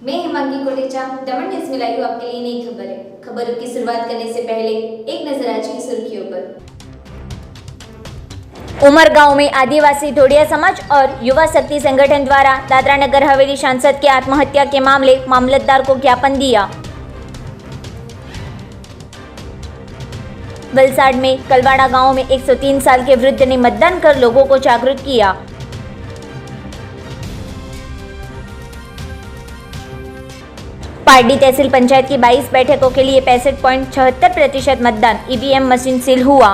मैं हिमांगी कोटेचा, दमन न्यूज में लाई हूँ आपके लिए नई खबरें। खबरों की शुरुआत करने से पहले एक नजर आज की सुर्खियों पर। उमरगांव में आदिवासी ढोडिया समाज और युवा शक्ति संगठन द्वारा दादरा नगर हवेली सांसद के आत्महत्या के मामले मामलतदार को ज्ञापन दिया। वलसाड में कलवाड़ा गांव में 103 साल के वृद्ध ने मतदान कर लोगों को जागरूक किया। पारडी तहसील पंचायत की 22 बैठकों के लिए 65.76% मतदान, ईवीएम मशीन सील हुआ।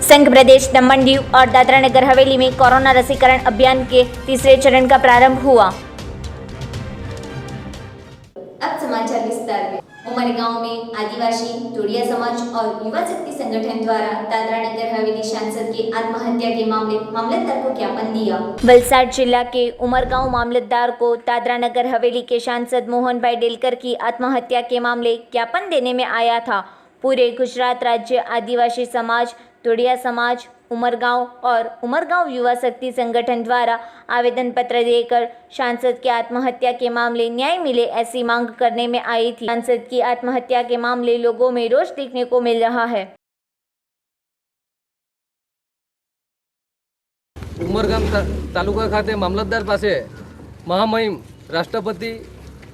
संघ प्रदेश दमन दीव और दादरा नगर हवेली में कोरोना रसीकरण अभियान के तीसरे चरण का प्रारंभ हुआ। अब समाचार विस्तार में। उमरगांव में आदिवासी ढोडिया समाज और युवा शक्ति संगठन द्वारा दादरा नगर हवेली सांसद की आत्महत्या के मामले मामलतदार को ज्ञापन दिया। वलसाड जिला के उमरगांव मामलतदार को दादरा नगर हवेली के सांसद मोहन भाई डेलकर की आत्महत्या के मामले ज्ञापन देने में आया था। पूरे गुजरात राज्य आदिवासी समाज, ढोडिया समाज, उमरगांव और उमरगांव युवा शक्ति संगठन द्वारा आवेदन पत्र देकर सांसद के आत्महत्या के मामले न्याय मिले ऐसी मांग करने में आई थी। सांसद की आत्महत्या के मामले लोगों में रोष देखने को मिल रहा है। उमरगाम तालुका खाते मामलतदार पासे महामहिम राष्ट्रपति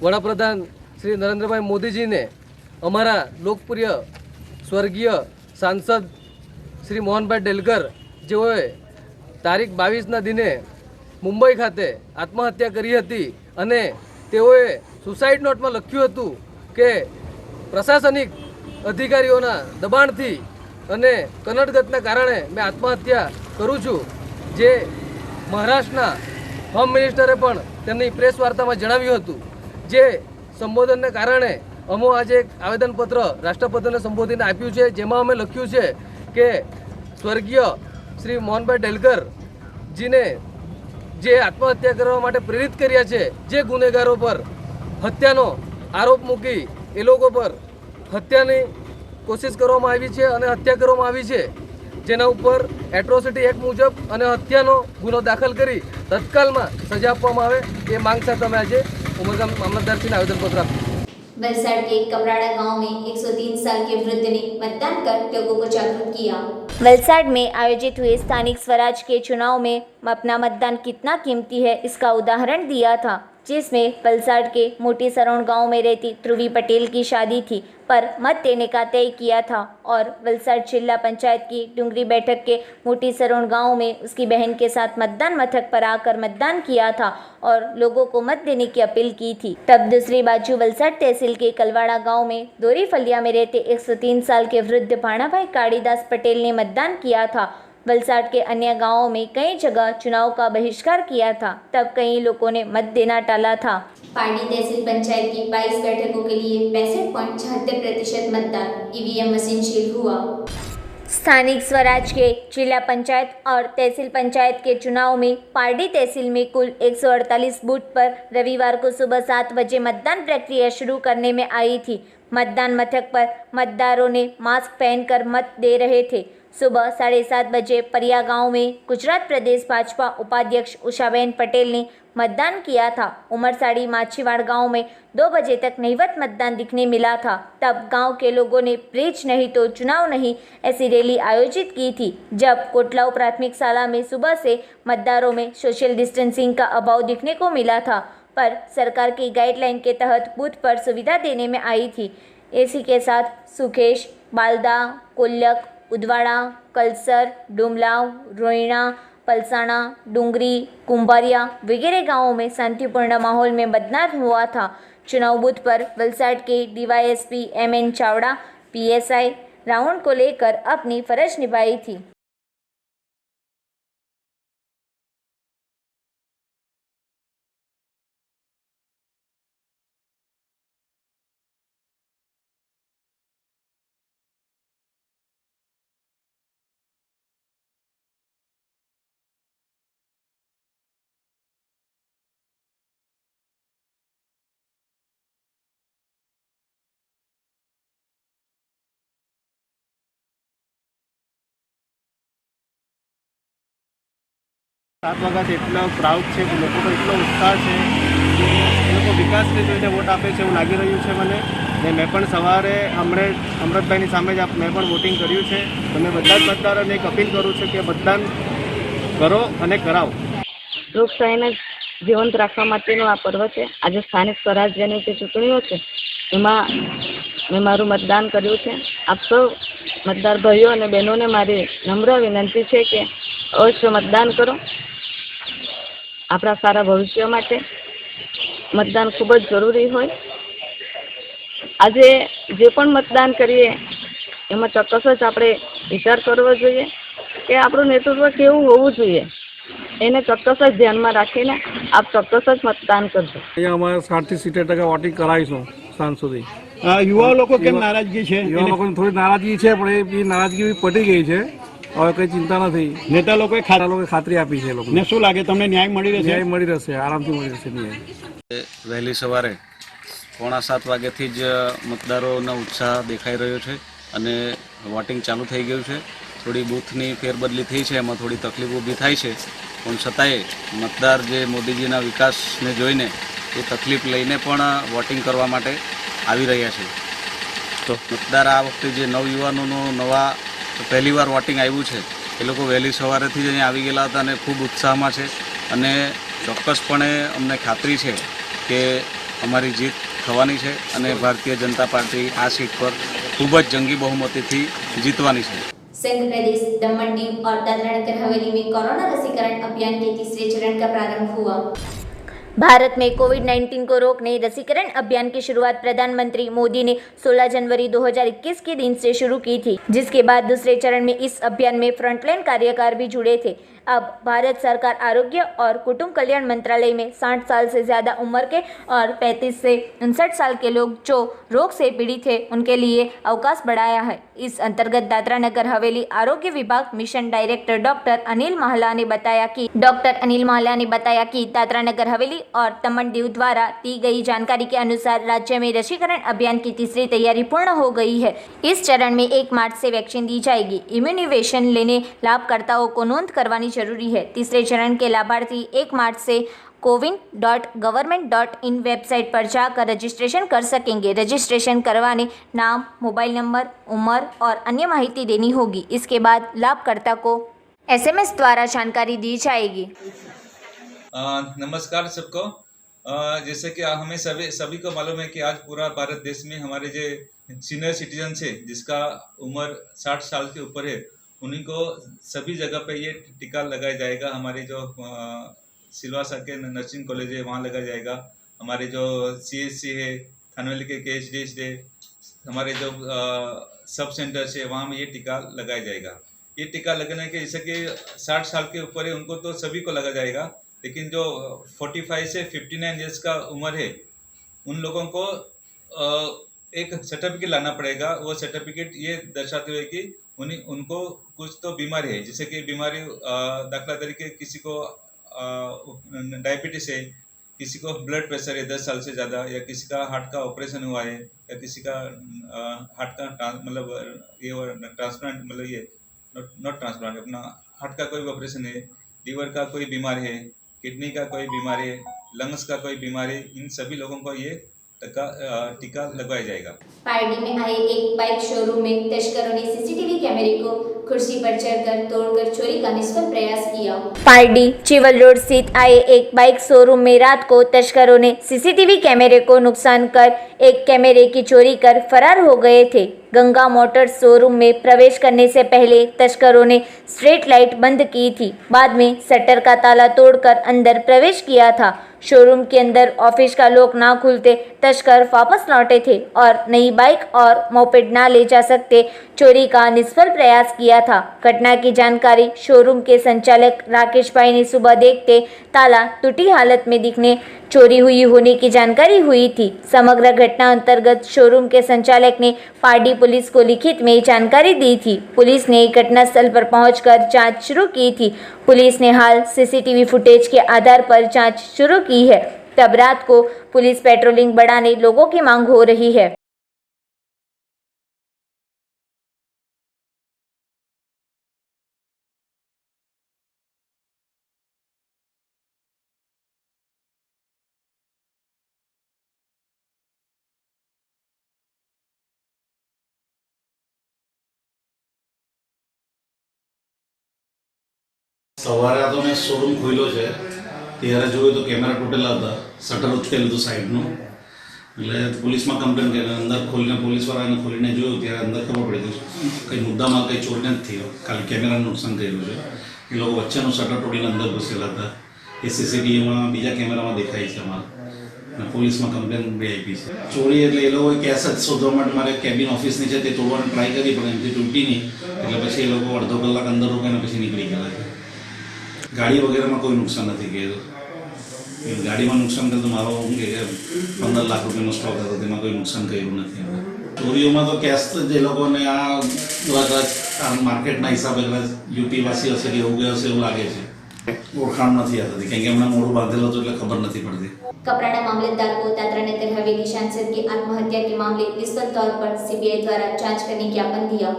वडाप्रधान श्री नरेंद्रभाई मोदीजी ने अमरा लोकप्रिय स्वर्गीय सांसद श्री मोहनभाई डेलकर जेओए तारीख 22 दिने मुंबई खाते आत्महत्या करी हती अने तेओए सुसाइड नोट में लख्युं हतुं के प्रशासनिक अधिकारीओना दबाणथी अने कनडगतना कारणे मैं आत्महत्या करूँ छूं। जे महाराष्ट्रना होम मिनिस्टरे पण तेमनी प्रेस वार्तामां जणाव्युं हतुं। जे संबोधनने कारणे अमो आज एक आवेदनपत्र राष्ट्रपतिने संबोधीने आप्युं छे, जेमां अमे लख्युं छे के स्वर्गीय श्री मोहनभाई डेलकर जीने जे आत्महत्या करवा माटे प्रेरित कर्या छे, जे गुनेगारों पर हत्यानो आरोप मूकी ए लोको पर हत्यानी कोशिश करवामां आवी छे अने हत्या करवामां आवी छे, जेना उपर एट्रोसिटी एक्ट मुजब अने हत्यानो गुनो दाखल करी तत्कालमां सजा आपवामां आवे ए मांग साथे अमे आजे उमरगाम मामलतदारश्रीने आवेदनपत्र आप्युं। वलसाड के कमराड़ा गांव में 103 साल के वृद्ध ने मतदान कर लोगों को जागरूक किया। वलसाड में आयोजित हुए स्थानिक स्वराज के चुनाव में अपना मतदान कितना कीमती है इसका उदाहरण दिया था, जिसमें वलसाड के मोटी सरोण गांव में रहती ध्रुवी पटेल की शादी थी पर मत देने का तय किया था और वलसाड जिला पंचायत की डुंगरी बैठक के मोटी सरोण गांव में उसकी बहन के साथ मतदान मथक पर आकर मतदान किया था और लोगों को मत देने की अपील की थी। तब दूसरी बाजू वलसाड तहसील के कलवाड़ा गांव में दोरीफलिया में रहते 103 साल के वृद्ध भाणाभाई काड़ीदास पटेल ने मतदान किया था। वलसाड के अन्य गांवों में कई जगह चुनाव का बहिष्कार किया था, तब कई लोगों ने मत देना टाला था। पारडी तहसील पंचायत की 22 बैठकों के लिए 65.76% मतदान, ईवीएम मशीन सील हुआ। स्थानिक स्वराज के जिला पंचायत और तहसील पंचायत के चुनाव में पारडी तहसील में कुल 148 बूथ पर रविवार को सुबह 7 बजे मतदान प्रक्रिया शुरू करने में आई थी। मतदान मथक पर मतदारों ने मास्क पहनकर मत दे रहे थे। सुबह 7:30 बजे परिया गांव में गुजरात प्रदेश भाजपा उपाध्यक्ष उषाबेन पटेल ने मतदान किया था। उमरसाड़ी माछीवाड़ गांव में 2 बजे तक नहीवत मतदान दिखने मिला था। तब गांव के लोगों ने ब्रिज नहीं तो चुनाव नहीं ऐसी रैली आयोजित की थी। जब कोटलाऊ प्राथमिक शाला में सुबह से मतदारों में सोशल डिस्टेंसिंग का अभाव दिखने को मिला था, पर सरकार की गाइडलाइन के तहत बूथ पर सुविधा देने में आई थी। इसी के साथ सुखेश, बालदा, कोल्लक, उदवाड़ा, कलसर, डुमलाव, रोहिणा, पलसाना, डुंगरी, कुंभारिया वगैरह गांवों में शांतिपूर्ण माहौल में मतदान हुआ था। चुनाव बूथ पर वलसाड के DYSP MN Chavda PSI round को लेकर अपनी फर्ज निभाई थी। 7 વાગ્યાથી એટલો ક્રાઉડ છે કે લોકોનો એટલો ઉત્સાહ છે કે એ લોકો વિકાસને જોઈને વોટ આપે છે એવું લાગી રહ્યું છે મને. ને મેં પણ સવારે અમૃતભાઈની સામે જ મેં પણ વોટિંગ કર્યું છે. તો મેં બધા જ મતદારોને એક અપીલ કરું છું કે મતદાન કરો અને કરાવો. લોકશાહીને જીવંત રાખવા માટેનું આ પર્વ છે. આજે સ્થાનિક સ્વરાજ્યની જે ચૂંટણીઓ છે એમાં મેં મારું મતદાન કર્યું છે. આપ સૌ મતદાર ભાઈઓ અને બહેનોને મારી નમ્ર વિનંતી છે કે અવશ્ય મતદાન કરો. આપણા સારા ભવિષ્ય માટે મતદાન ખૂબ જ જરૂરી હોય. આજે જે પણ મતદાન કરીએ એમાં ચોક્કસ જ આપણે વિચાર કરવો જોઈએ કે આપણું નેતૃત્વ કેવું હોવું જોઈએ. એને ચોક્કસ જ ધ્યાનમાં રાખીને આપ ચોક્કસ જ મતદાન કરજો. અહીંયા અમારે 60 થી 70% વોટિંગ કરાવીશું સાંજ સુધી. યુવા લોકો કેમ નારાજગી છે? યુવા લોકોની થોડી નારાજગી છે, પણ એ નારાજગી પટી ગઈ છે. હવે કંઈ ચિંતા નથી. નેતા લોકોએ ખાતરી આપી છે. ને શું લાગે તમને ન્યાય મળી રહેશે? ન્યાય મળી રહેશે, આરામથી મળી રહેશે ન્યાય. વહેલી સવારે 6:45 વાગ્યાથી જ મતદારોનો ઉત્સાહ દેખાઈ રહ્યો છે અને વોટિંગ ચાલુ થઈ ગયું છે. થોડી બૂથની ફેરબદલી થઈ છે, એમાં થોડી તકલીફ ઊભી થાય છે, પણ છતાંય મતદાર જે મોદીજીના વિકાસને જોઈને એ તકલીફ લઈને પણ વોટિંગ કરવા માટે આવી રહ્યા છે. તો મતદાર આ વખતે જે નવયુવાનોનું પહેલીવાર વોટિંગ આવ્યું છે એ લોકો વહેલી સવારેથી જ અહીંયા આવી ગયેલા હતા અને ખૂબ ઉત્સાહમાં છે અને ચોક્કસપણે અમને ખાતરી છે કે અમારી જીત થવાની છે અને ભારતીય જનતા પાર્ટી આ સીટ પર ખૂબ જ જંગી બહુમતીથી जीतवानी है। संघ प्रदेश दमन दीव और दादरा नगर हवेली में कोरोना रसीकरण अभियान के तीसरे चरण का प्रारंभ हुआ। भारत में कोविड-19 को रोकने रसीकरण अभियान की शुरुआत प्रधानमंत्री मोदी ने 16 जनवरी 2021 के दिन से शुरू की थी, जिसके बाद दूसरे चरण में इस अभियान में फ्रंटलाइन कार्यकर भी जुड़े थे। अब भारत सरकार आरोग्य और कुटुंब कल्याण मंत्रालय में 60 साल से ज़्यादा उम्र के और 35 से 59 साल के लोग जो रोग से पीड़ित हैं उनके लिए अवकाश बढ़ाया है। इस अंतर्गत दादरा नगर हवेली आरोग्य विभाग मिशन डायरेक्टर डॉक्टर अनिल महला ने बताया कि दादरा नगर हवेली और दमन दीव द्वारा दी गई जानकारी के अनुसार राज्य में रसीकरण अभियान की तीसरी तैयारी पूर्ण हो गई है। इस चरण में 1 मार्च से वैक्सीन दी जाएगी। इम्यूनाइजेशन लेने लाभकर्ताओं को नोंद करवानी जरूरी है। तीसरे चरण के लाभार्थी 1 मार्च से cowin.government.in वेबसाइट पर जाकर रजिस्ट्रेशन कर सकेंगे। रजिस्ट्रेशन करवाने नाम, मोबाइल नंबर, उम्र और अन्य माहिती देनी होगी। इसके बाद लाभकर्ता को SMS द्वारा जानकारी दी जाएगी। नमस्कार सबको। जैसे कि हमें सभी को मालूम है कि आज पूरा भारत देश में हमारे जो सीनियर सिटीजन है जिसका उम्र 60 साल के ऊपर है उन्हीं को सभी जगह पे ये टीका लगाया जाएगा। हमारे जो सिलवासा के नर्सिंग कॉलेज है वहाँ लगाया जाएगा। हमारे जो CHC है थानवेली के KHDS है, हमारे जो सब सेंटर्स है वहाँ में ये टीका लगाया जाएगा। ये टीका लगने के जैसे कि 60 साल के ऊपर है उनको तो सभी को लगा जाएगा, लेकिन जो 45 से 59 ईयर्स का उम्र है उन लोगों को एक सर्टिफिकेट लाना पड़ेगा। वो सर्टिफिकेट ये दर्शाते हुए कि उनको कुछ तो बीमारी है, जैसे कि बीमारी दाखला तरीके किसी को डायबिटीज है, किसी को ब्लड प्रेशर है 10 साल से ज़्यादा, या किसी का हार्ट का ऑपरेशन हुआ है, या किसी का हार्ट का मतलब ये ट्रांसप्लांट मतलब ये नॉट ट्रांसप्लांट अपना हार्ट का कोई ऑपरेशन है, लीवर का कोई बीमारी है, किडनी का कोई बीमारी है, लंग्स का कोई बीमारी, इन सभी लोगों को ये टीका लगवाया जाएगा। पार्टी में आए एक बाइक शोरूम में तस्करों ने CCTV कैमरे को कुर्सी पर चढ़कर तोड़कर चोरी का निष्फल प्रयास किया। पारडी चिवल रोड स्थित आए एक बाइक शोरूम में रात को तस्करों ने CCTV कैमरे को नुकसान कर एक कैमरे की चोरी कर फरार हो गए थे। गंगा मोटर्स शोरूम में प्रवेश करने से पहले तस्करों ने स्ट्रीट लाइट बंद की थी। बाद में शटर का ताला तोड़कर अंदर प्रवेश किया था। शोरूम के अंदर ऑफिस का लॉक ना खुलते तस्कर वापस लौटे थे और नई बाइक और मोपेड ना ले जा सकते चोरी का निष्फल प्रयास किया था। घटना की जानकारी शोरूम के संचालक राकेश भाई ने सुबह देखते ताला टूटी हालत में दिखने चोरी हुई होने की जानकारी हुई थी। समग्र घटना अंतर्गत शोरूम के संचालक ने पारडी पुलिस को लिखित में जानकारी दी थी। पुलिस ने घटनास्थल पर पहुंचकर जांच शुरू की थी। पुलिस ने हाल CCTV फुटेज के आधार पर जांच शुरू की है। तब रात को पुलिस पेट्रोलिंग बढ़ाने लोगों की मांग हो रही है। સવારે તો મેં શોરૂમ ખોલ્યો છે ત્યારે જોયું તો કેમેરા તૂટેલા હતા, શટર ઉચકેલું હતું સાઈડનું, એટલે પોલીસમાં કમ્પ્લેન કરી અંદર ખોલીને પોલીસવાળાને ખોલીને જોયું ત્યારે અંદર ખબર પડી ગઈ કંઈ મુદ્દામાં કંઈ ચોરી નથી થયો, ખાલી કેમેરાનું નુકસાન થયેલું છે. એ લોકો વચ્ચેનું શટર તોડીને અંદર ઘૂસેલા હતા. એ સીસીટીવીમાં બીજા કેમેરામાં દેખાય છે અમારા, અને પોલીસમાં કમ્પ્લેન બી આપી છે. ચોરી એટલે એ લોકોએ કેસ જ શોધવા માટે મારે કેબિન ઓફિસની છે તે તોડવાની ટ્રાય કરી પણ એમથી તૂટી નહીં, એટલે પછી એ લોકો અડધો કલાક અંદર રોકાઈને પછી નીકળી ગયા છે. ગાડી વગેરેમાં કોઈ નુકસાન નથી ગયેલું. ગાડીમાં નુકસાન કર્યું તો મારો શું કે 15 લાખ રૂપિયાનો સ્ટોક હતો, તેમાં કોઈ નુકસાન કર્યું નથી. ચોરીઓમાં તો કેશ જ એ લોકોને આ માર્કેટના હિસાબે કદાચ યુપીવાસી હશે કે એવું હશે એવું લાગે છે. ઓળખાણ નથી આવતી, કેમ કે એમના મોડું બાંધેલું હતું એટલે ખબર નથી પડતી. कपराड़ा मामलतदार को दादरा नगर हवेली सांसद की आत्महत्या के मामले विस्तृत तौर पर सीबीआई द्वारा जांच करने ज्ञापन दिया।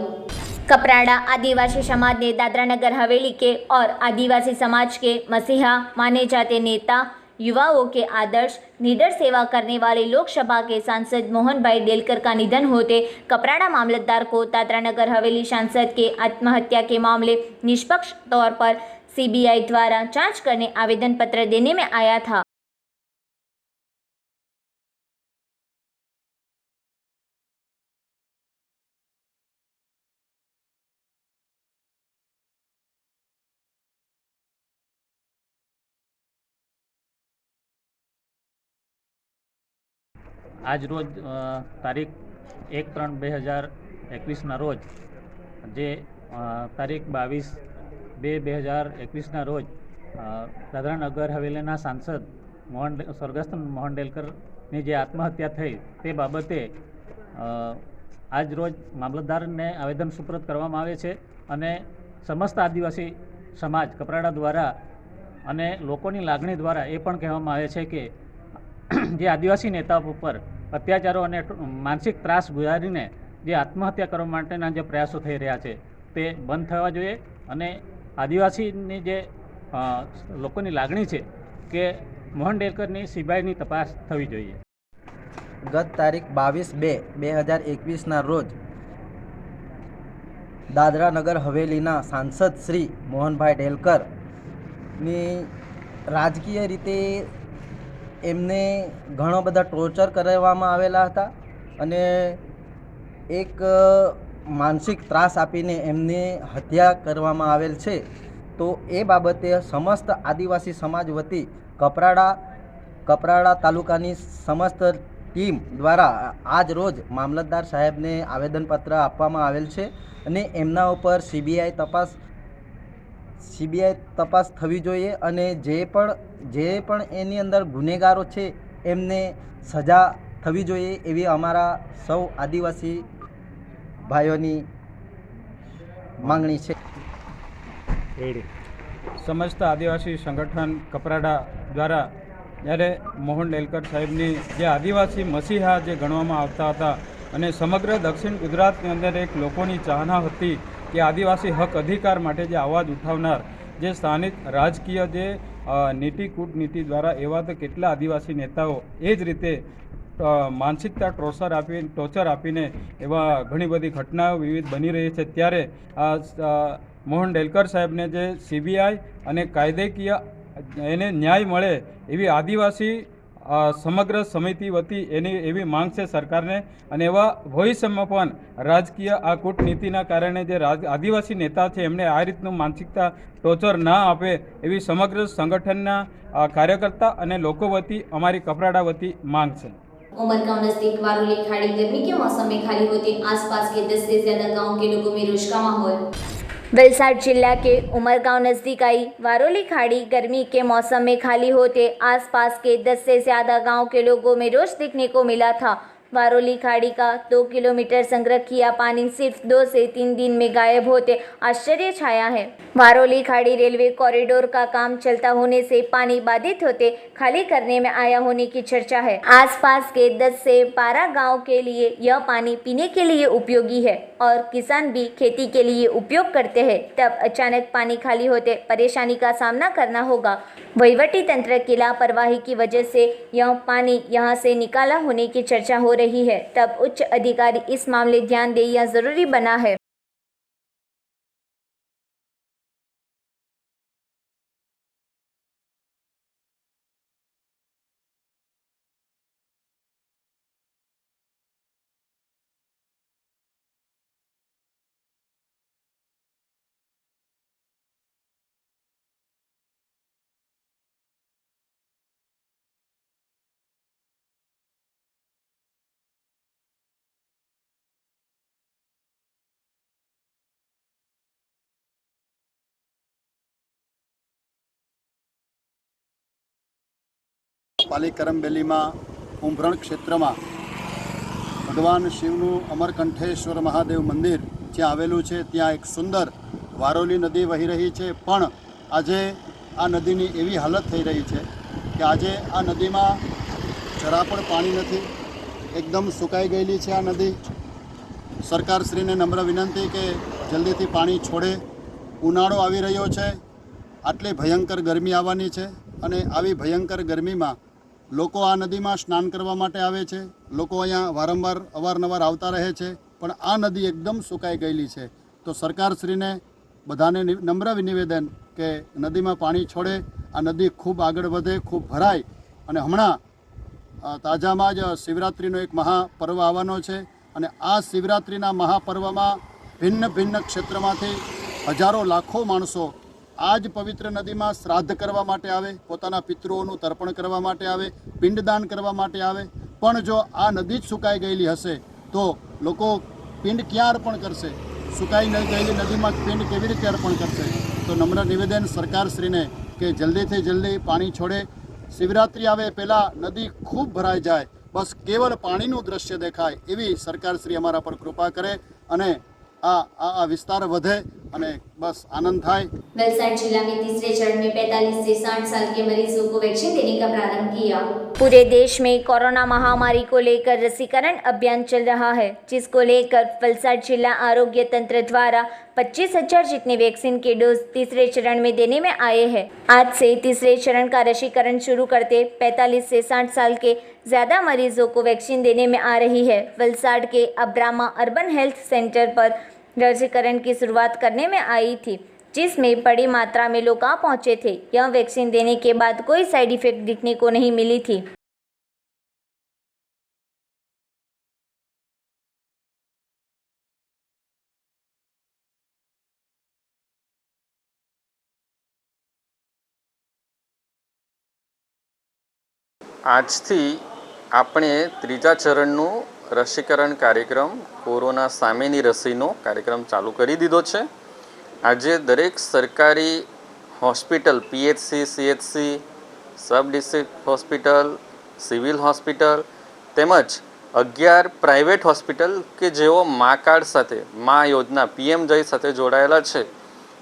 कपराड़ा आदिवासी समाज ने दादरा नगर हवेली के और आदिवासी समाज के मसीहा माने जाते नेता, युवाओं के आदर्श, निडर सेवा करने वाले लोकसभा के सांसद मोहन भाई डेलकर का निधन होते कपराड़ा मामलतदार को दादरा नगर हवेली सांसद के आत्महत्या के मामले निष्पक्ष तौर पर सीबीआई द्वारा जांच करने आवेदन पत्र देने में आया था। આજ રોજ તારીખ 1/3/2021ના રોજ જે તારીખ 22/2/2021ના રોજ દાદરા નગર હવેલીના સાંસદ સ્વર્ગસ્થ મોહન ડેલકરની જે આત્મહત્યા થઈ તે બાબતે આજ રોજ મામલતદારને આવેદન સુપ્રત કરવામાં આવે છે અને સમસ્ત આદિવાસી સમાજ કપરાડા દ્વારા અને લોકોની લાગણી દ્વારા એ પણ કહેવામાં આવે છે કે જે આદિવાસી નેતાઓ ઉપર અત્યાચારો અને માનસિક ત્રાસ ગુજારીને જે આત્મહત્યા કરવા માટેના જે પ્રયાસો થઈ રહ્યા છે તે બંધ થવા જોઈએ અને આદિવાસીની જે લોકોની લાગણી છે કે મોહન ડેલકરની સીબીઆઈની તપાસ થવી જોઈએ. ગત તારીખ 22/2/2021ના રોજ દાદરા નગર હવેલીના સાંસદ શ્રી મોહનભાઈ ડેલકરની રાજકીય રીતે એમને ઘણો બધા ટોર્ચર કરવામાં આવેલા હતા અને એક માનસિક ત્રાસ આપીને એમને હત્યા કરવામાં આવેલ છે. તો એ બાબતે સમસ્ત આદિવાસી સમાજ વતી કપરાડા તાલુકાની સમસ્ત ટીમ દ્વારા આજ રોજ મામલતદાર સાહેબને આવેદનપત્ર આપવામાં આવેલ છે અને એમના ઉપર સીબીઆઈ તપાસ થવી જોઈએ અને જે પણ એની અંદર ગુનેગારો છે એમને સજા થવી જોઈએ એવી અમારા સૌ આદિવાસી ભાઈઓની માંગણી છે. સમસ્ત આદિવાસી સંગઠન કપરાડા દ્વારા જ્યારે મોહન ડેલકર સાહેબની જે આદિવાસી મસીહા જે ગણવામાં આવતા હતા અને સમગ્ર દક્ષિણ ગુજરાતની અંદર એક લોકોની ચાહના હતી કે આદિવાસી હક અધિકાર માટે જે અવાજ ઉઠાવનાર જે સ્થાનિક રાજકીય જે નીતિ કૂટનીતિ દ્વારા એવા તો કેટલા આદિવાસી નેતાઓ એ જ રીતે માનસિકતા ટોર્ચર આપીને એવા ઘણી બધી ઘટનાઓ વિવિધ બની રહી છે. ત્યારે મોહન ડેલકર સાહેબને જે સીબીઆઈ અને કાયદેકીય એને ન્યાય મળે એવી આદિવાસી સમગ્ર સમિતિ વતી એની એવી માંગ છે સરકારને અને એવા ભવિષ્યમાં પણ રાજકીય આ કૂટનીતિના કારણે જે આદિવાસી નેતા છે એમને આ રીતનું માનસિકતા ટોર્ચર ના આપે એવી સમગ્ર સંગઠનના કાર્યકર્તા અને લોકો વતી અમારી કપરાડા વતી માંગ છે. उमरगांव नजदीक वारोली खाड़ी गर्मी के मौसम में खाली होते आसपास के 10 से ज्यादा गांव के लोगों में रोष का माहौल। वलसाड जिला के उमरगांव नजदीक आई वारोली खाड़ी गर्मी के मौसम में खाली होते आसपास के 10 से ज़्यादा गांव के लोगों में रोष दिखने को मिला था। वारोली खाड़ी का 2 किलोमीटर संग्रह किया पानी सिर्फ 2 से 3 दिन में गायब होते आश्चर्य छाया है। वारोली खाड़ी रेलवे कॉरिडोर का काम चलता होने से पानी बाधित होते खाली करने में आया होने की चर्चा है। आसपास के 10 से 12 गांव के लिए यह पानी पीने के लिए उपयोगी है और किसान भी खेती के लिए उपयोग करते हैं। तब अचानक पानी खाली होते परेशानी का सामना करना होगा। वहीवटी तंत्र की लापरवाही की वजह से यह पानी यहां से निकाला होने की चर्चा हो रही है। तब उच्च अधिकारी इस मामले ध्यान दे यह जरूरी बना है। પાલી કરમબેલીમાં ઉંભરણ ક્ષેત્રમાં ભગવાન શિવનું અમરકંઠેશ્વર મહાદેવ મંદિર જ્યાં આવેલું છે, ત્યાં એક સુંદર વારોલી નદી વહી રહી છે. પણ આજે આ નદીની એવી હાલત થઈ રહી છે કે આજે આ નદીમાં જરા પણ પાણી નથી, એકદમ સુકાઈ ગયેલી છે આ નદી. સરકારશ્રીને નમ્ર વિનંતી કે જલ્દીથી પાણી છોડે. ઉનાળો આવી રહ્યો છે, આટલી ભયંકર ગરમી આવવાની છે અને આવી ભયંકર ગરમીમાં લોકો આ નદીમાં સ્નાન કરવા માટે આવે છે. લોકો અહીંયા વારંવાર અવારનવાર આવતા રહે છે, પણ આ નદી એકદમ સુકાઈ ગયેલી છે. તો સરકારશ્રીને બધાને નમ્ર નિવેદન કે નદીમાં પાણી છોડે, આ નદી ખૂબ આગળ વધે, ખૂબ ભરાય. અને હમણાં તાજામાં જ શિવરાત્રિનો એક મહાપર્વ આવવાનો છે અને આ શિવરાત્રિના મહાપર્વમાં ભિન્ન ભિન્ન ક્ષેત્રમાંથી હજારો લાખો માણસો આ જ પવિત્ર નદીમાં શ્રાદ્ધ કરવા માટે આવે, પોતાના પિતૃઓનું તર્પણ કરવા માટે આવે, પિંડદાન કરવા માટે આવે. પણ જો આ નદી જ સુકાઈ ગયેલી હશે તો લોકો પિંડ ક્યાં અર્પણ કરશે? સુકાઈ ન ગયેલી નદીમાં પિંડ કેવી રીતે અર્પણ કરશે? તો નમ્ર નિવેદન સરકારશ્રીને કે જલ્દીથી જલ્દી પાણી છોડે. શિવરાત્રિ આવે પહેલાં નદી ખૂબ ભરાઈ જાય, બસ કેવલ પાણીનું દ્રશ્ય દેખાય એવી સરકારશ્રી અમારા પર કૃપા કરે અને આ विस्तार વધે અને બસ આનંદ થાય. वलसाड जिला में तीसरे चरण में 45 से 60 साल के मरीजों को वैक्सीन देने का प्रारंभ किया। पूरे देश में कोरोना महामारी को लेकर रसीकरण अभियान चल रहा है, जिसको लेकर वलसाड जिला आरोग्य तंत्र द्वारा 25,000 जितने वैक्सीन के डोज तीसरे चरण में देने में आए हैं। आज से तीसरे चरण का रसीकरण शुरू करते 45 से 60 साल के ज़्यादा मरीजों को वैक्सीन देने में आ रही है। वलसाड के अब्रामा अर्बन हेल्थ सेंटर पर रसीकरण की शुरुआत करने में आई थी, जिसमें बड़ी मात्रा में लोग आ पहुंचे थे। यह वैक्सीन देने के बाद कोई साइड इफेक्ट दिखने को नहीं मिली थी। આજથી આપણે ત્રીજા ચરણનું રસીકરણ કાર્યક્રમ કોરોના સામેની રસીનો કાર્યક્રમ ચાલુ કરી દીધો છે. આજે દરેક સરકારી hospital, PHC, CHC, sub district hospital, civil hospital તેમજ 11 પ્રાઇવેટ હોસ્પિટલ કે જેઓ મા કાર્ડ સાથે, મા યોજના પીએમ જય સાથે જોડાયેલા છે,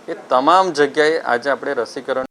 એ તમામ જગ્યાએ આજે આપણે રસીકરણ.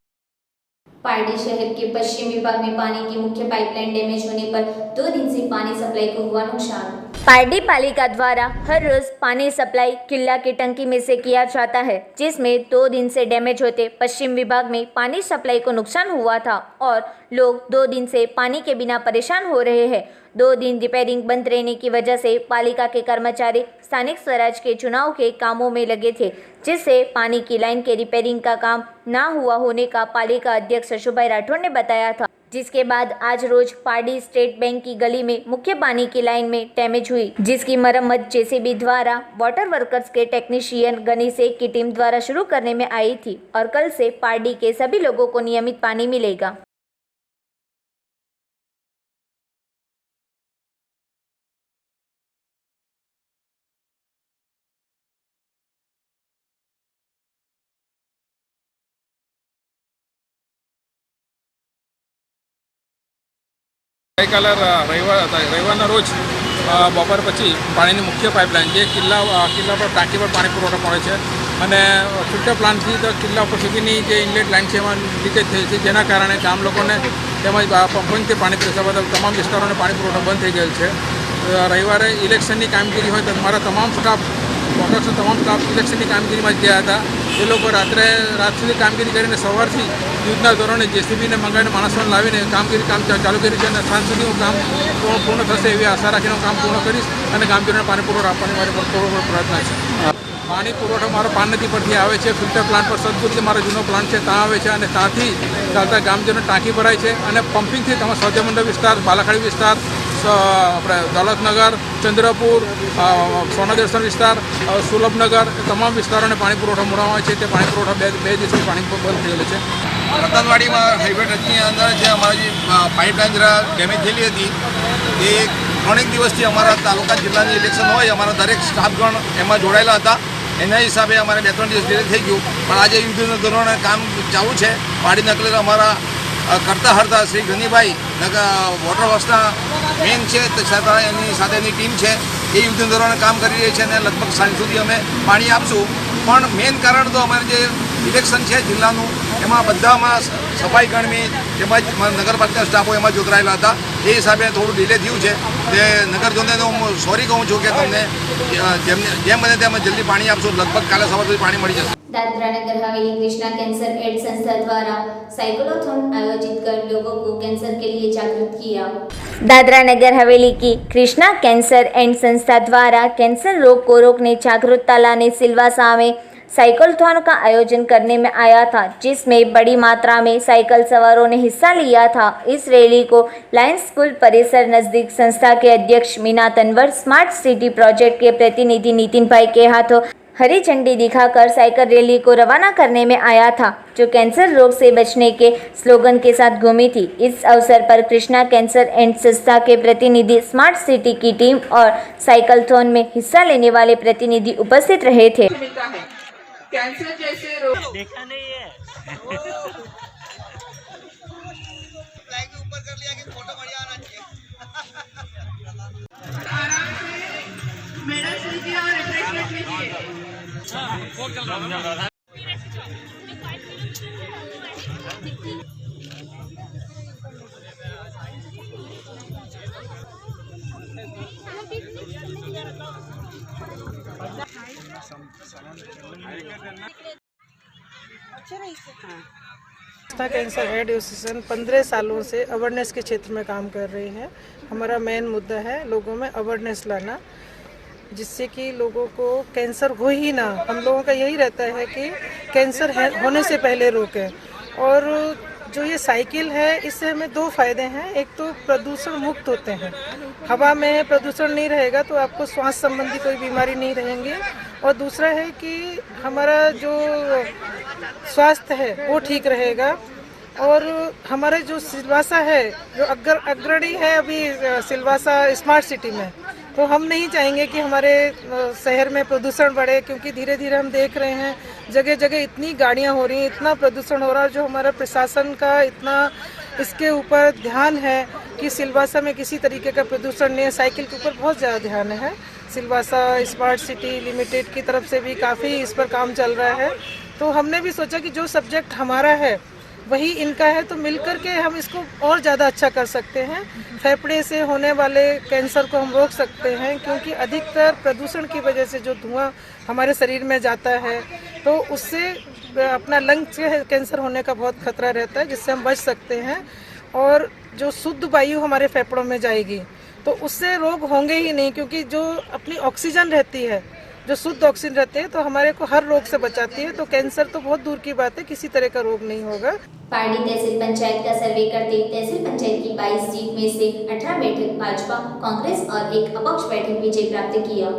पारडी शहर के पश्चिम विभाग में पानी की मुख्य पाइपलाइन डैमेज होने पर 2 दिन से पानी सप्लाई को हुआ नुकसान। पारडी पालिका द्वारा हर रोज पानी सप्लाई किला की टंकी में से किया जाता है, जिसमें 2 दिन से डैमेज होते पश्चिम विभाग में पानी सप्लाई को नुकसान हुआ था और लोग 2 दिन से पानी के बिना परेशान हो रहे हैं। 2 दिन रिपेयरिंग बंद रहने की वजह से पालिका के कर्मचारी स्थानिक स्वराज के चुनाव के कामों में लगे थे, जिससे पानी की लाइन के रिपेयरिंग का काम ना हुआ होने का पालिका अध्यक्ष अशोकभाई राठौड़ ने बताया था। जिसके बाद आज रोज पारडी स्टेट बैंक की गली में मुख्य पानी की लाइन में डैमेज हुई, जिसकी मरम्मत जेसीबी द्वारा वाटर वर्कर्स के टेक्नीशियन गणेश की टीम द्वारा शुरू करने में आई थी और कल से पारडी के सभी लोगों को नियमित पानी मिलेगा। ગઈકાલે રવિવારના રોજ બપોર પછી પાણીની મુખ્ય પાઇપલાઇન જે કિલ્લા પર ટાંકી પર પાણી પુરવઠો મળે છે અને છૂટા પ્લાન્ટથી તો કિલ્લા ઉપર સુધીની જે ઇનલેટ લાઇન છે એમાં લીકેજ થઈ છે, જેના કારણે ગામ લોકોને તેમજ પંપોઈન્ટથી પાણી પીરસવા બદલ તમામ વિસ્તારોને પાણી પુરવઠો બંધ થઈ ગયેલ છે. રવિવારે ઇલેક્શનની કામગીરી હોય તો મારા તમામ સ્ટાફ, કોન્ટ્રાક્ટર તમામ સ્ટાફ ઇલેક્શનની કામગીરીમાં જ ગયા હતા. એ લોકો રાત સુધી કામગીરી કરીને સવારથી યુદ્ધના ધોરણે જેસીબીને મંગાવીને માણસોને લાવીને કામ ચાલુ કરી છે અને સાંજ સુધી હું કામ પૂર્ણ થશે એવી આશા રાખીને હું કામ પૂર્ણ કરીશ અને ગામજનોને પાણી પુરવઠો આપવાની મારી પ્રયત્ન છે. પાણી પુરવઠો મારો પાનનદી પરથી આવે છે, ફિલ્ટર પ્લાન્ટ પર સદપુરથી મારો જૂનો પ્લાન્ટ છે ત્યાં આવે છે અને ત્યાંથી ચાલતા ગામજનો ટાંકી ભરાય છે અને પમ્પિંગથી તમારા સૌજમંડળ વિસ્તાર, બાલાખાડી વિસ્તાર, આપણે દौलतनगर, ચંદ્રપુર, સોનાદર્શન વિસ્તાર, સુલભનગર તમામ વિસ્તારોને પાણી પુરવઠો મળવામાં આવે છે. તે પાણી પુરવઠો બે દિવસથી પાણી બંધ થયેલો છે. રતનવાડીમાં હાઈવે ટચની અંદર જે અમારી પાઇપલાઇન જરા ડેમેજ થયેલી હતી, એ 3 દિવસથી અમારા તાલુકા જિલ્લાની ઇલેક્શન હોય, અમારા દરેક સ્ટાફગણ એમાં જોડાયેલા હતા. એના હિસાબે અમારે 2-3 દિવસ ડિલે થઈ ગયું, પણ આજે યુદ્ધના ધોરણે કામ ચાલુ છે. પાડી નકલેર અમારા કરતા હરતા શ્રી ગનીભાઈ વોટર વર્ક્સના મેન છે છતાં એની સાથે એની ટીમ છે એ યુદ્ધ ધોરણે કામ કરી રહી છે અને લગભગ સાંજ સુધી અમે પાણી આપશું. પણ મેન કારણ તો અમારે જે ઇલેક્શન છે જિલ્લાનું એમાં બધામાં સફાઈ કર્મી તેમજ નગરપાલિકા સ્ટાફો એમાં જોતરાયેલા હતા. એ હિસાબે થોડું ડિલે થયું છે. તે નગરજનોને હું સોરી કહું છું કે તમને જેમ બને તેમ જલ્દી પાણી આપશું. લગભગ કાલે સવાર સુધી પાણી મળી જશે. दादरा नगर हवेली कृष्णा कैंसर एड संस्था द्वारा साइक्लोथॉन आयोजित कर लोगों को कैंसर के लिए जागरूक किया। दादरा नगर हवेली की कृष्णा कैंसर एंड संस्था द्वारा कैंसर रोग को रोकने जागरूकता लाने सिलवासा में साइक्लोथॉन का आयोजन करने में आया था, जिसमें बड़ी मात्रा में साइकिल सवारों ने हिस्सा लिया था। इस रैली को लायंस स्कूल परिसर नजदीक संस्था के अध्यक्ष Meena Tanwar, smart city project के प्रतिनिधि नितिन भाई के हाथों हरी झंडी दिखाकर साइकिल रैली को रवाना करने में आया था, जो कैंसर रोग से बचने के स्लोगन के साथ घूमी थी। इस अवसर पर कृष्णा कैंसर एंड संस्था के प्रतिनिधि, स्मार्ट सिटी की टीम और साइक्लोथॉन में हिस्सा लेने वाले प्रतिनिधि उपस्थित रहे थे। कैंसर जैसे रोग देखा नहीं है। ऊपर कर लिया कि फोटो बढ़िया आना चाहिए। आराम से मेडल्स लीजिए और रिफ्रेशमेंट लीजिए। वो चल रहा है। संस्था कैंसर एड एसोसिएशन 15 सालों से अवेयरनेस के क्षेत्र में काम कर रही है। हमारा मेन मुद्दा है लोगों में अवेयरनेस लाना, जिससे कि लोगों को कैंसर हो ही ना। हम लोगों का यही रहता है कि कैंसर होने से पहले रोकें। और जो ये साइकिल है, इससे हमें 2 फायदे हैं। एक तो प्रदूषण मुक्त होते हैं, हवा में प्रदूषण नहीं रहेगा तो आपको श्वास संबंधी कोई बीमारी नहीं रहेंगी। और दूसरा है कि हमारा जो स्वास्थ्य है वो ठीक रहेगा। और हमारे जो सिलवासा है, जो अग्रणी है अभी सिलवासा स्मार्ट सिटी में, तो हम नहीं चाहेंगे कि हमारे शहर में प्रदूषण बढ़े, क्योंकि धीरे धीरे हम देख रहे हैं जगह जगह इतनी गाड़ियां हो रही हैं, इतना प्रदूषण हो रहा है। जो हमारा प्रशासन का इतना इसके ऊपर ध्यान है कि सिलवासा में किसी तरीके का प्रदूषण नहीं है। साइकिल के ऊपर बहुत ज़्यादा ध्यान है। सिलवासा स्मार्ट सिटी लिमिटेड की तरफ से भी काफ़ी इस पर काम चल रहा है। तो हमने भी सोचा कि जो सब्जेक्ट हमारा है वही इनका है, तो मिलकर के हम इसको और ज़्यादा अच्छा कर सकते हैं। फेफड़े से होने वाले कैंसर को हम रोक सकते हैं, क्योंकि अधिकतर प्रदूषण की वजह से जो धुआं हमारे शरीर में जाता है, तो उससे अपना लंग्स कैंसर होने का बहुत खतरा रहता है, जिससे हम बच सकते हैं। और जो शुद्ध वायु हमारे फेफड़ों में जाएगी तो उससे रोग होंगे ही नहीं, क्योंकि जो अपनी ऑक्सीजन रहती है, जो शुद्ध ऑक्सीजन रहते हैं, तो हमारे को हर रोग से बचाती है। तो कैंसर तो बहुत दूर की बात है, किसी तरह का रोग नहीं होगा। पारडी तहसील पंचायत का सर्वे करते तहसील पंचायत की 22 सीट में से 18 बैठक भाजपा, कांग्रेस और एक अपक्ष बैठक विजय प्राप्त किया।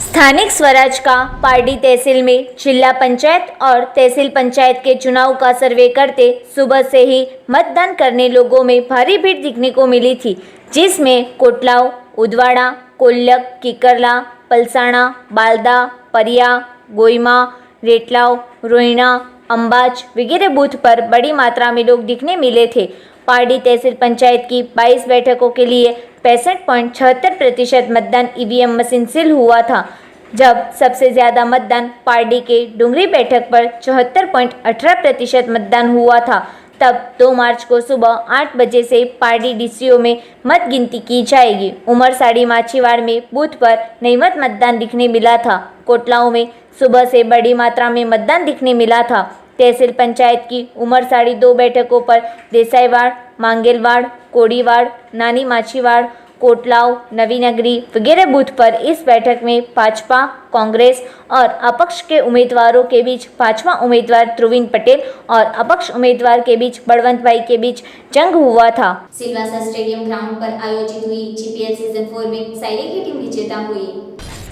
स्थानिक स्वराज का पारडी तहसील में जिला पंचायत और तहसील पंचायत के चुनाव का सर्वे करते सुबह से ही मतदान करने लोगों में भारी भीड़ दिखने को मिली थी, जिसमें कोटलाव, उदवाड़ा, कोल्लक, किकरला, पलसाणा, बालदा, परिया, गोईमा, रेटलाव, रोहिणा, अंबाज वगैरह बूथ पर बड़ी मात्रा में लोग दिखने मिले थे। पारडी तहसील पंचायत की 22 बैठकों के लिए 65.76% मतदान ईवीएम मशीन सील हुआ था, जब सबसे ज़्यादा मतदान पारडी के डुंगरी बैठक पर 74.18% मतदान हुआ था। तब 2 मार्च को सुबह 8 बजे से पारडी डीसीओ में मत गिनती की जाएगी। उमरसाड़ी माछीवाड़ में बूथ पर नईमत मतदान दिखने मिला था। कोटलाओं में सुबह से बड़ी मात्रा में मतदान दिखने मिला था। तहसील पंचायत की उमरसाड़ी 2 बैठकों पर देसाईवाड़, मांगेलवाड़, कोड़ीवाड़, नानी माछीवाड़, कोटलाव, नवी नगरी वगैरह बूथ पर इस बैठक में भाजपा, कांग्रेस और अपक्ष के उम्मीदवारों के बीच भाजपा उम्मीदवार ध्रुवीन पटेल और अपक्ष उम्मीदवार के बीच बलवंत भाई के बीच जंग हुआ था। सिलवासा स्टेडियम ग्राउंड पर आयोजित हुई जीपीएल सीजन 4 में साइले की टीम विजेता हुई।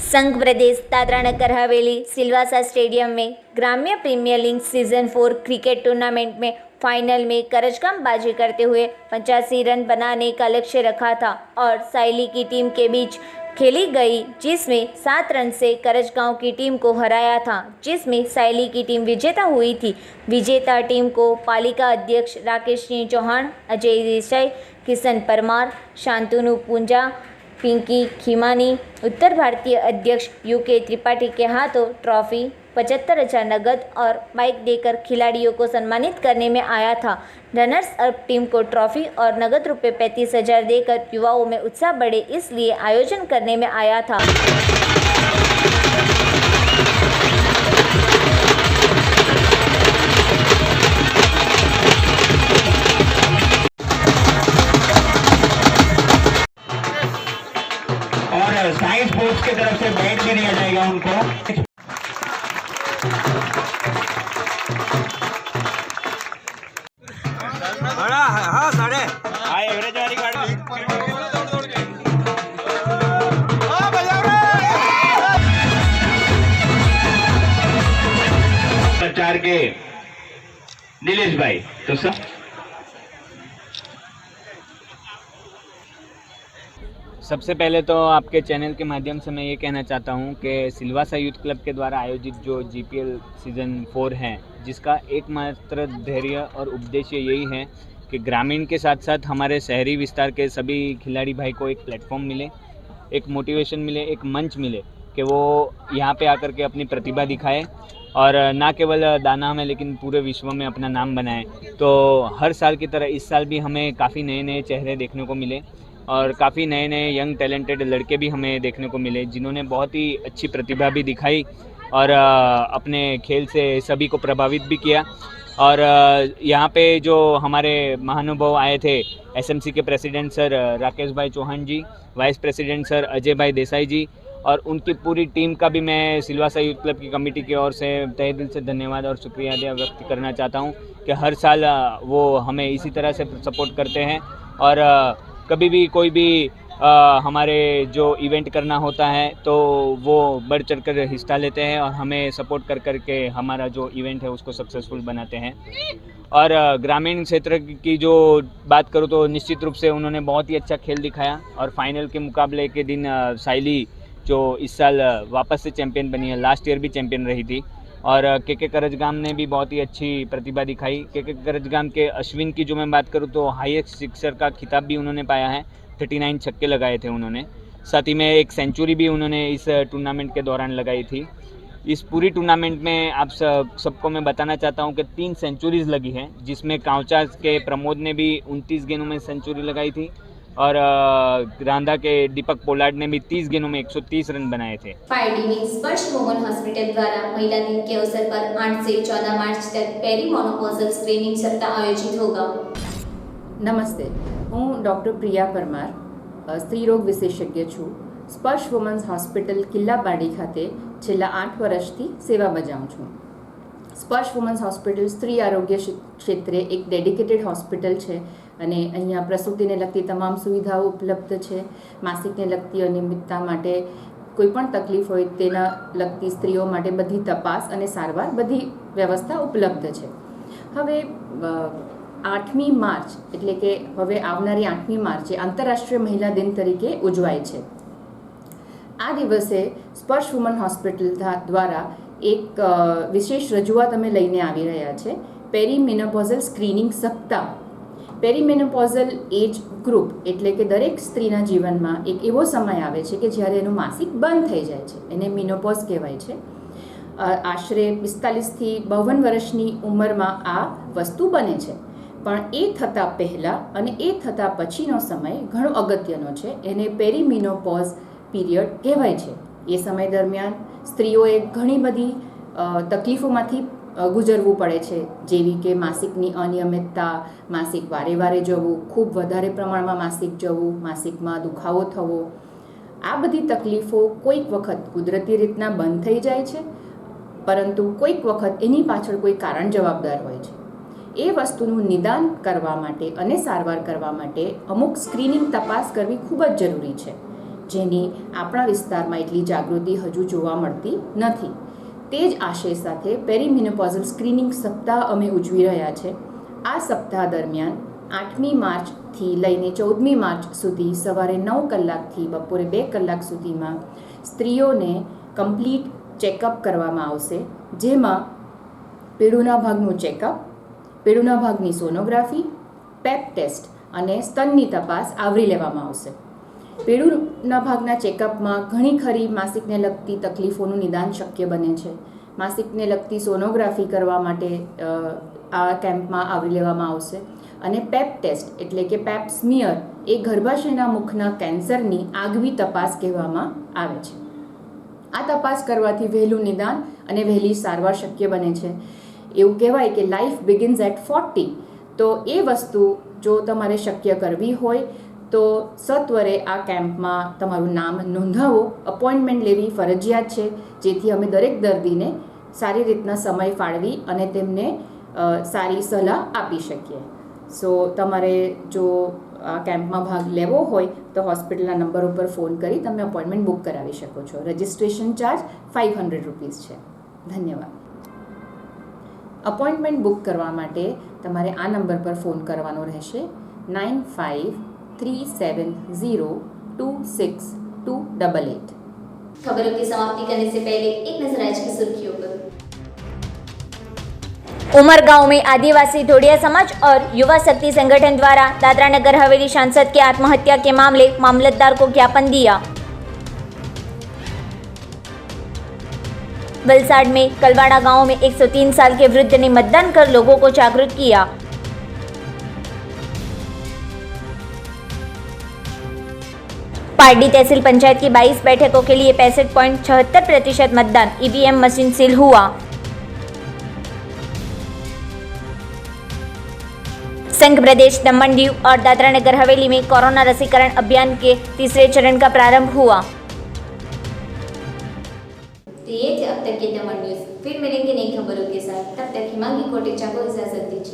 संघ प्रदेश दादरा नगर हवेली सिलवासा स्टेडियम में ग्राम्य premier league season 4 cricket tournament में फाइनल में करजकम बाजी करते हुए 85 रन बनाने का लक्ष्य रखा था और साइली की टीम के बीच खेली गई, जिसमें 7 रन से करजगांव की टीम को हराया था, जिसमें सायली की टीम विजेता हुई थी। विजेता टीम को पालिका अध्यक्ष राकेश सिंह चौहान, अजय देसाई, किशन परमार, शांतनु पूंजा, पिंकी खीमानी, उत्तर भारतीय अध्यक्ष यूके त्रिपाठी के हाथों ट्रॉफी, 75,000 नगद और बाइक देकर खिलाड़ियों को सम्मानित करने में आया था। रनर्स अप टीम को ट्रॉफी और नगद रुपये 35,000 देकर युवाओं में उत्साह बढ़े, इसलिए आयोजन करने में आया था। और साइंस स्पोर्ट्स की तरफ से बैट भी दिया जाएगा उनको। हाँ साढ़े एवरेज वाली गाड़ी प्रचार के नीलेश भाई तो सर सबसे पहले तो आपके चैनल के माध्यम से मैं ये कहना चाहता हूँ कि सिलवासा यूथ क्लब के द्वारा आयोजित जो GPL सीज़न 4 है, जिसका एकमात्र धैर्य और उद्देश्य यही है कि ग्रामीण के साथ साथ हमारे शहरी विस्तार के सभी खिलाड़ी भाई को एक प्लेटफॉर्म मिले, एक मोटिवेशन मिले, एक मंच मिले कि वो यहाँ पे आकर के अपनी प्रतिभा दिखाए और ना केवल दाना में लेकिन पूरे विश्व में अपना नाम बनाए। तो हर साल की तरह इस साल भी हमें काफ़ी नए नए चेहरे देखने को मिले और काफ़ी नए नए यंग टैलेंटेड लड़के भी हमें देखने को मिले, जिन्होंने बहुत ही अच्छी प्रतिभा भी दिखाई और अपने खेल से सभी को प्रभावित भी किया। और यहाँ पे जो हमारे महानुभाव आए थे, SMC के प्रेसिडेंट सर राकेश भाई चौहान जी, वाइस प्रेसिडेंट सर अजय भाई देसाई जी और उनकी पूरी टीम का भी मैं सिलवासा यूथ क्लब की कमेटी की ओर से तहे दिल से धन्यवाद और शुक्रिया व्यक्त करना चाहता हूँ कि हर साल वो हमें इसी तरह से सपोर्ट करते हैं और कभी भी कोई भी हमारे जो इवेंट करना होता है तो वो बढ़ चढ़ कर हिस्सा लेते हैं और हमें सपोर्ट कर कर के हमारा जो इवेंट है उसको सक्सेसफुल बनाते हैं। और ग्रामीण क्षेत्र की जो बात करूँ तो निश्चित रूप से उन्होंने बहुत ही अच्छा खेल दिखाया और फाइनल के मुकाबले के दिन सायली जो इस साल वापस से चैम्पियन बनी है, लास्ट ईयर भी चैम्पियन रही थी, और के करजगाम ने भी बहुत ही अच्छी प्रतिभा दिखाई। के करजगाम के अश्विन की जो मैं बात करूँ तो हाईएस्ट सिक्सर का खिताब भी उन्होंने पाया है, 39 छक्के लगाए थे उन्होंने, साथ ही में एक सेंचुरी भी उन्होंने इस टूर्नामेंट के दौरान लगाई थी। इस पूरी टूर्नामेंट में आप सबको मैं बताना चाहता हूं कि 3 सेंचुरीज लगी हैं, जिसमें कांवचा के प्रमोद ने भी 29 गेंदों में सेंचुरी लगाई थी और रांधा के दीपक पोलार्ड ने भी 30 गेंदों में 130 रन बनाए थे। पार्टी में स्पर्श वुमन हॉस्पिटल द्वारा महिला दिन के अवसर पर 8 से 14 मार्च तक पेरीमोनोपॉजल स्क्रीनिंग सप्ताह आयोजित होगा। नमस्ते, હું ડૉક્ટર પ્રિયા પરમાર, સ્ત્રીરોગ વિશેષજ્ઞ છું। સ્પર્શ વુમન્સ હોસ્પિટલ કિલ્લાપાડી ખાતે છેલ્લા 8 વર્ષથી સેવા બજાવું છું। સ્પર્શ વુમન્સ હોસ્પિટલ સ્ત્રી આરોગ્ય ક્ષેત્રે એક ડેડિકેટેડ હોસ્પિટલ છે અને અહીંયા પ્રસૂતિને લગતી તમામ સુવિધાઓ ઉપલબ્ધ છે। માસિકને લગતી અનિયમિતતા માટે કોઈપણ તકલીફ હોય તેના લગતી સ્ત્રીઓ માટે બધી તપાસ અને સારવાર બધી વ્યવસ્થા ઉપલબ્ધ છે। હવે 8મી માર્ચ એટલે કે હવે આવનારી 8મી માર્ચે આંતરરાષ્ટ્રીય મહિલા દિન તરીકે ઉજવાય છે। આ દિવસે સ્પર્શ વુમન હોસ્પિટલ દ્વારા એક વિશેષ રજૂઆત અમે લઈને આવી રહ્યા છે, પેરીમેનોપોઝલ સ્ક્રીનિંગ સપ્તાહ। પેરીમેનોપોઝલ એજ ગ્રુપ એટલે કે દરેક સ્ત્રીના જીવનમાં એક એવો સમય આવે છે કે જ્યારે એનું માસિક બંધ થઈ જાય છે, એને મિનોપોઝ કહેવાય છે। આશરે 45 થી 52 વર્ષની ઉંમરમાં આ વસ્તુ બને છે, પણ એ થતાં પહેલાં અને એ થતાં પછીનો સમય ઘણો અગત્યનો છે, એને પેરીમિનોપોઝ પીરિયડ કહેવાય છે। એ સમય દરમિયાન સ્ત્રીઓએ ઘણી બધી તકલીફોમાંથી ગુજરવું પડે છે, જેવી કે માસિકની અનિયમિતતા, માસિક વારે વારે જવું, ખૂબ વધારે પ્રમાણમાં માસિક જવું, માસિકમાં દુખાવો થવો। આ બધી તકલીફો કોઈક વખત કુદરતી રીતના બંધ થઈ જાય છે, પરંતુ કોઈક વખત એની પાછળ કોઈ કારણ જવાબદાર હોય છે। એ વસ્તુનું નિદાન કરવા માટે અને સારવાર કરવા માટે અમુક સ્ક્રીનિંગ તપાસ કરવી ખૂબ જ જરૂરી છે, જેની આપણા વિસ્તારમાં એટલી જાગૃતિ હજુ જોવા મળતી નથી। તે જ આશય સાથે પેરીમિનોપોઝલ સ્ક્રીનિંગ સપ્તાહ અમે ઉજવી રહ્યા છે। આ સપ્તાહ દરમિયાન 8મી માર્ચથી લઈને 14મી માર્ચ સુધી સવારે 9 કલાકથી બપોરે 2 કલાક સુધીમાં સ્ત્રીઓને કમ્પ્લીટ ચેકઅપ કરવામાં આવશે, જેમાં પેડુના ભાગનું ચેકઅપ, પેડુના ભાગની સોનોગ્રાફી, પેપ ટેસ્ટ અને સ્તનની તપાસ આવરી લેવામાં આવશે. પેડુના ભાગના ચેકઅપમાં ઘણી ખરી માસિકને લગતી તકલીફોનું નિદાન શક્ય બને છે. માસિકને લગતી સોનોગ્રાફી કરવા માટે આ કેમ્પમાં આવરી લેવામાં આવશે અને પેપ ટેસ્ટ એટલે કે પેપ સ્મિયર એ ગર્ભાશયના મુખના કેન્સરની આગવી તપાસ કહેવામાં આવે છે. આ તપાસ કરવાથી વહેલું નિદાન અને વહેલી સારવાર શક્ય બને છે. એવું કહેવાય કે લાઈફ બિગિન્સ એટ 40. તો એ વસ્તુ જો તમારે શક્ય કરવી હોય તો સત્વરે આ કેમ્પમાં તમારું નામ નોંધાવો, અપોઇન્ટમેન્ટ લેવી ફરજિયાત છે, જેથી અમે દરેક દર્દીને સારી રીતના સમય ફાળવી અને તેમને સારી સલાહ આપી શકીએ. સો તમારે જો આ કેમ્પમાં ભાગ લેવો હોય તો હોસ્પિટલના નંબર ઉપર ફોન કરી તમે અપોઇન્ટમેન્ટ બુક કરાવી શકો છો. રજિસ્ટ્રેશન ચાર્જ 500 રૂપીસ છે. ધન્યવાદ. અપોઇન્ટમેન્ટ બુક કરવા માટે તમારે આ નંબર પર ફોન કરવાનો રહેશે 9537026288. खबरों की समाप्ति करने से पहले एक नजर आज की सुर्खियों पर। उमरगांव में आदिवासी ढोडिया समाज और युवा शक्ति संगठन द्वारा दादरा नगर हवेली सांसद के आत्महत्या के मामले मामलतदार को ज्ञापन दिया। वलसाड में कलवाड़ा गांव में 103 साल के वृद्ध ने मतदान कर लोगों को जागरूक किया। पारडी तहसील पंचायत की 22 बैठकों के लिए 65.76% मतदान, ईवीएम मशीन सील हुआ। संघ प्रदेश दमन दीव और दादरा नगर हवेली में कोरोना रसीकरण अभियान के तीसरे चरण का प्रारंभ हुआ। तो ये थे अब तक के दमन न्यूज। फिर मिलेंगे नई खबरों के साथ, तब तक हिमांगी कोटेचा को इजाजत दीजिए।